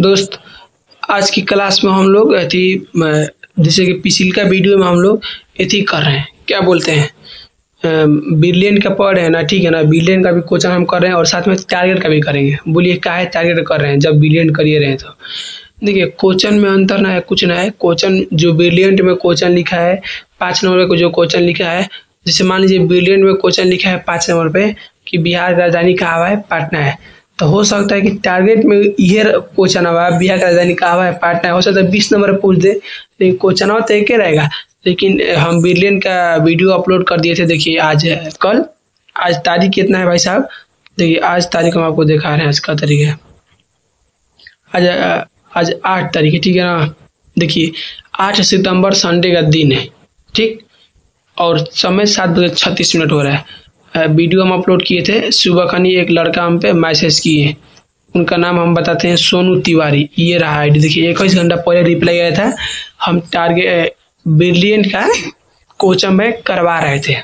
दोस्त, आज की क्लास में हम लोग जैसे कि पिछली वीडियो में हम लोग एथी कर रहे हैं, क्या बोलते हैं, बिलियन का पढ़ है ना, ठीक है ना। बिलियन का भी क्वेश्चन हम कर रहे हैं और साथ में टारगेट का भी करेंगे। बोलिए क्या है टारगेट कर रहे हैं जब बिलियन करिए रहे हैं तो देखिए क्वेश्चन में अंतर ना है, कुछ ना है। क्वेश्चन जो बिलियन में क्वेश्चन लिखा है 5 नंबर पे, जो क्वेश्चन लिखा है, जैसे मान लीजिए बिलियन में क्वेश्चन लिखा है 5 नंबर पे कि बिहार की राजधानी कहाँ हुआ है, पटना है। तो हो सकता है कि टारगेट में ये क्वेश्चन हुआ है बिहार की राजधानी कहाँ हुआ है, पटना है। हो सकता है 20 नंबर पूछ दे, लेकिन क्वेश्चन तो एक ही रहेगा। लेकिन हम बिलियन का वीडियो अपलोड कर दिए थे। देखिए आज कल, आज तारीख कितना है भाई साहब, देखिए आज तारीख हम आपको दिखा रहे हैं। आज का तारीख है आज 8 तारीख है, ठीक है ना। देखिए 8 सितंबर संडे का दिन है, ठीक, और समय 7:36 हो रहा है। वीडियो हम अपलोड किए थे सुबह खनी, एक लड़का हम पे मैसेज किए, उनका नाम हम बताते हैं सोनू तिवारी। ये रहा आईडी, देखिए 21 घंटा पहले रिप्लाई आया था। हम टारगेट बिलियन का क्वेश्चन में करवा रहे थे,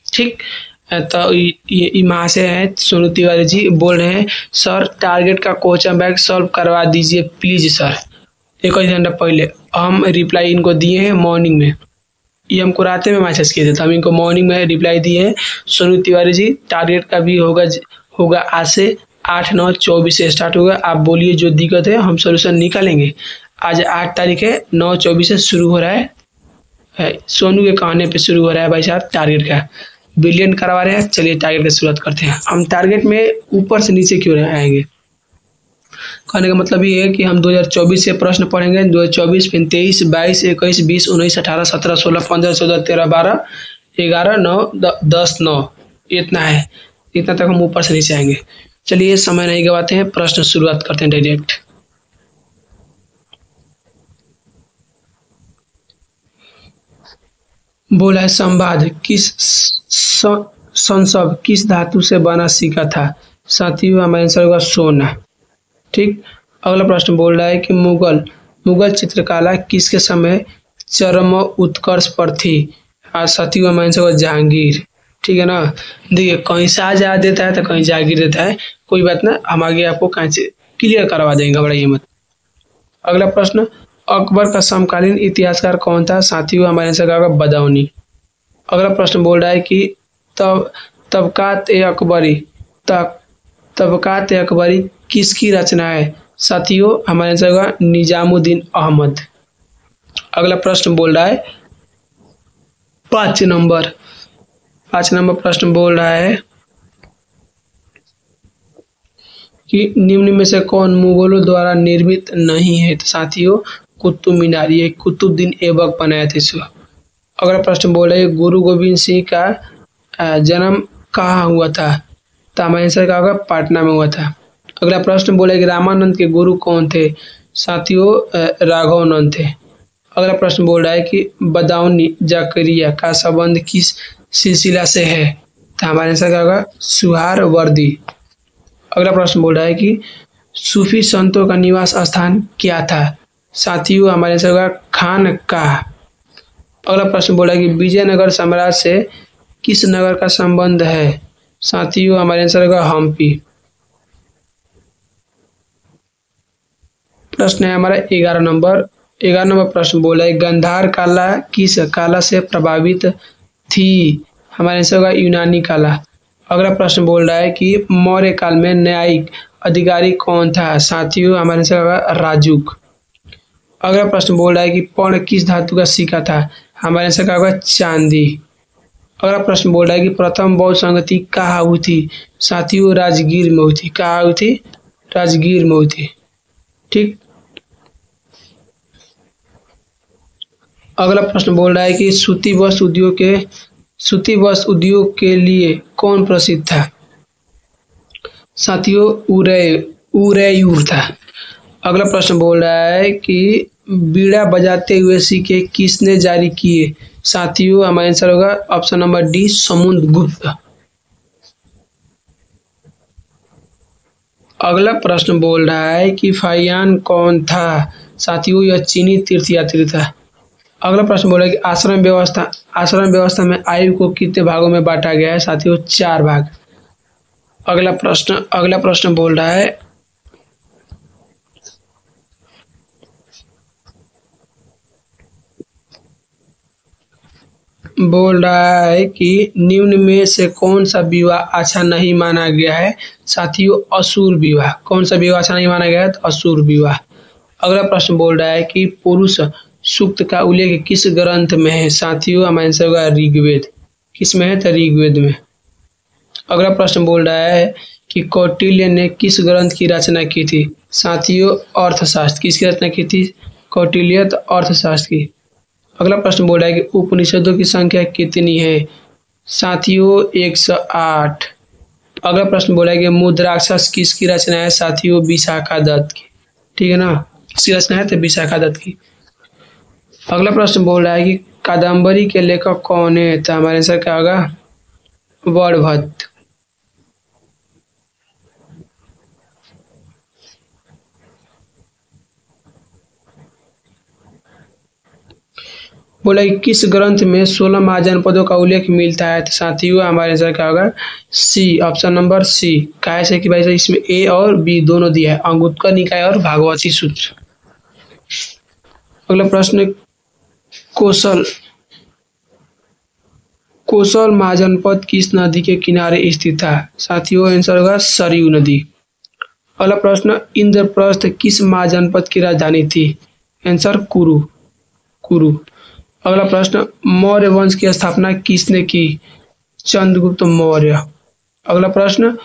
ठीक। तो ये वहाँ से है सोनू तिवारी जी, बोल रहे हैं सर टारगेट का क्वेश्चन बैंक सॉल्व करवा दीजिए प्लीज सर। 21 घंटा पहले हम रिप्लाई इनको दिए हैं मॉर्निंग में। ये हमको रात में मैसेज किए थे तो हम इनको मॉर्निंग में रिप्लाई दिए हैं। सोनू तिवारी जी टारगेट का भी होगा आज से 8/9/24 से स्टार्ट होगा। आप बोलिए जो दिक्कत है हम सोल्यूशन निकालेंगे। आज 8 तारीख है, 9/24 से शुरू हो रहा है। सोनू के कहने पे शुरू हो रहा है भाई साहब टारगेट का। बिलियन करवा रहे हैं, चलिए टारगेट की शुरुआत करते हैं। हम टारगेट में ऊपर से नीचे क्यों आएंगे, कहने का मतलब ये है कि हम 2024 से प्रश्न पढ़ेंगे। 2024, फिर 23, 22, 21, 20, 19, 18, 17, 16, 15, 14, 13, 12, 11, 9, 10, 9, इतना है। इतना तक हम ऊपर से नीचे आएंगे। चलिए समय नहीं गवाते हैं, प्रश्न शुरुआत करते हैं डायरेक्ट। बोला है संवाद किस संसव किस धातु से बना सिक्का था। साथियों हमारे आंसर होगा सोना, ठीक। अगला प्रश्न बोल रहा है कि मुगल चित्रकला किसके समय चरम उत्कर्ष पर थी। आज साथियों हमारे आंसर होगा जहांगीर, ठीक है ना। देखिए कहीं शाहजहां देता है तो कहीं जहांगीर देता है, कोई बात ना, हम आगे आपको कहीं से क्लियर करवा देंगे, घबराइए मत। अगला प्रश्न, अकबर का समकालीन इतिहासकार कौन था। साथियों हमारे आंसर होगा बदाऊनी। अगला प्रश्न बोल रहा है कि तबकात ए अकबरी किसकी रचना है। साथियों हमारे आंसर होगा निजामुद्दीन अहमद। अगला प्रश्न बोल रहा है 5 नंबर प्रश्न बोल रहा है कि निम्न में से कौन मुगलों द्वारा निर्मित नहीं है। तो साथियों कुतुब मीनार, ये कुतुबुद्दीन ऐबक बनाया था इसको। अगला प्रश्न बोल रहा है गुरु गोविंद सिंह का जन्म कहाँ हुआ था। तो हमारे आंसर का होगा पटना में हुआ था। अगला प्रश्न बोला कि रामानंद के गुरु कौन थे। साथियों राघवानंद थे। अगला प्रश्न बोल रहा है कि बदाऊनी जकरिया का संबंध किस सिलसिला से है। तो हमारे आंसर का होगा सुहारवर्दी। अगला प्रश्न बोल रहा है कि सूफी संतों का निवास स्थान क्या था। साथियों हमारे आंसर होगा खानकाह। अगला प्रश्न बोल रहा है कि विजयनगर साम्राज्य से किस नगर का संबंध है। साथियों हमारे आंसर होगा हम्पी। प्रश्न है हमारा 11 नंबर प्रश्न बोला है गंधार कला किस कला से प्रभावित थी। हमारे आंसर होगा यूनानी कला। अगला प्रश्न बोल रहा है कि मौर्य काल में न्यायिक अधिकारी कौन था। साथियों हमारे आंसर होगा राजुक। अगला प्रश्न बोल रहा है कि पर्ण किस धातु का सिक्का था। हमारे आंसर का होगा चांदी। अगला प्रश्न बोल रहा है कि प्रथम बौद्ध संगति कहाँ हुई थी। साथियों राजगीर में हुई थी। कहाँ हुई थी, राजगीर में हुई थी, ठीक। अगला प्रश्न बोल रहा है कि सूती वस्त्र उद्योग के लिए कौन प्रसिद्ध था। साथियों उरैयूर था। अगला प्रश्न बोल रहा है कि बीड़ा बजाते हुए सिक्के किसने जारी किए। साथियों हमारा आंसर होगा ऑप्शन नंबर डी समुद्रगुप्त। अगला प्रश्न बोल रहा है कि फाहियान कौन था। साथियों यह चीनी तीर्थयात्री था। अगला प्रश्न बोला कि आश्रम व्यवस्था में आयु को कितने भागों में बांटा गया है। साथियों 4 भाग। अगला प्रश्न बोल रहा है बोल रहा है कि निम्न में से कौन सा विवाह अच्छा नहीं माना गया है। साथियों, असुर विवाह। कौन सा विवाह अच्छा नहीं माना गया है? तो असुर विवाह। अगला प्रश्न बोल रहा है कि पुरुष सूक्त का उल्लेख किस ग्रंथ में है। साथियों, हमारा आंसर होगा ऋग्वेद। किस में है? तो ऋग्वेद में। अगला प्रश्न बोल रहा है कि कौटिल्य ने किस ग्रंथ की रचना की थी। साथियों, अर्थशास्त्र। किसकी रचना की थी? कौटिल्य, तो अर्थशास्त्र की। अगला प्रश्न बोल रहा है कि उपनिषदों की संख्या कितनी है। साथियों, 108। अगला प्रश्न बोल रहा है कि मुद्राक्षस किसकी रचना है। साथियों, विशाखा दत्त की। ठीक है ना, किसकी रचना है? तो विशाखा दत्त की। अगला प्रश्न बोल रहा है कि कादम्बरी के लेखक कौन है। तो हमारे आंसर क्या होगा? वर्णभट्ट। बोला कि किस ग्रंथ में 16 महाजनपदों का उल्लेख मिलता है। तो साथियों, हमारे आंसर क्या होगा? सी, ऑप्शन नंबर सी। कहा है कि भाई इसमें ए और बी दोनों दिया है, अंगुत्तर निकाय और भागवती सूत्र। अगला प्रश्न, कौशल कौशल महाजनपद किस नदी के किनारे स्थित था। साथियों, आंसर होगा सरयू नदी। अगला प्रश्न, इंद्रप्रस्थ किस महाजनपद की राजधानी थी। आंसर कुरु। कुरु। अगला प्रश्न, मौर्य वंश की स्थापना किसने की। चंद्रगुप्त मौर्य। अगला प्रश्न,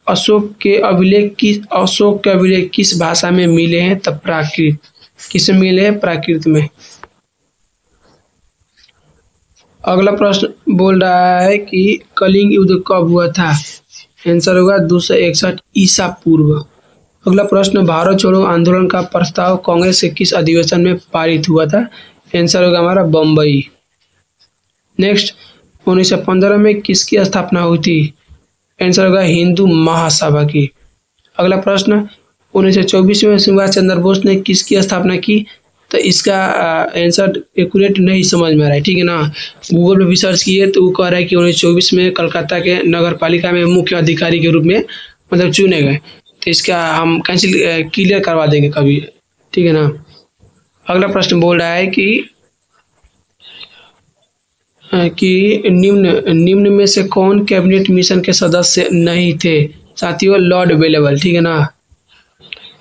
अशोक के अभिलेख किस भाषा में मिले हैं। तब प्राकृत। किस में मिले हैं? प्राकृत में। अगला प्रश्न बोल रहा है कि कलिंग युद्ध कब हुआ था। आंसर होगा 261 ईसा पूर्व। अगला प्रश्न, भारत छोड़ो आंदोलन का प्रस्ताव कांग्रेस के किस अधिवेशन में पारित हुआ था। आंसर होगा हमारा बम्बई। नेक्स्ट, 1915 में किसकी स्थापना हुई थी। आंसर होगा हिंदू महासभा की। अगला प्रश्न, 1924 में सुभाष चंद्र बोस ने किसकी स्थापना की। तो इसका आंसर एक्यूरेट नहीं समझ में आ रहा है, ठीक है ना। गूगल पे भी सर्च किए तो वो कह रहा है कि 1924 में कलकत्ता के नगर पालिका में मुख्य अधिकारी के रूप में मतलब चुने गए। तो इसका हम कैंसिल क्लियर करवा देंगे कभी, ठीक है ना। अगला प्रश्न बोल रहा है कि निम्न में से कौन कैबिनेट मिशन के सदस्य नहीं थे। साथियों, लॉर्ड वेलेबल, ठीक है ना।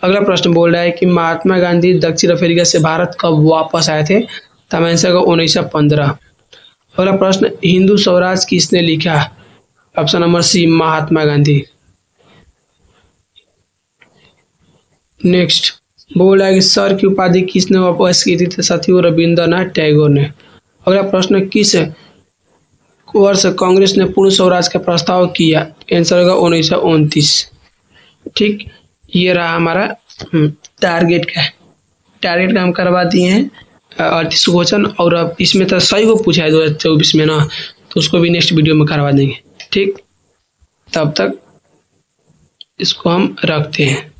अगला प्रश्न बोल रहा है कि महात्मा गांधी दक्षिण अफ्रीका से भारत कब वापस आए थे। तो आंसर होगा 1915। अगला प्रश्न, हिंदू स्वराज किसने लिखा। Option number C, Mahatma Gandhi. Next बोल रहा है कि सर की उपाधि किसने वापस की थी। तो साथियों, रविंद्रनाथ टैगोर ने। अगला प्रश्न, किस वर्ष कांग्रेस ने पूर्ण स्वराज का प्रस्ताव किया। आंसर होगा 1929। ठीक, ये रहा हमारा टारगेट का हम करवा दिए हैं 38 क्वेश्चन। और अब इसमें तो सही को पूछा है 2024 में ना, तो उसको भी नेक्स्ट वीडियो में करवा देंगे। ठीक, तब तक इसको हम रखते हैं।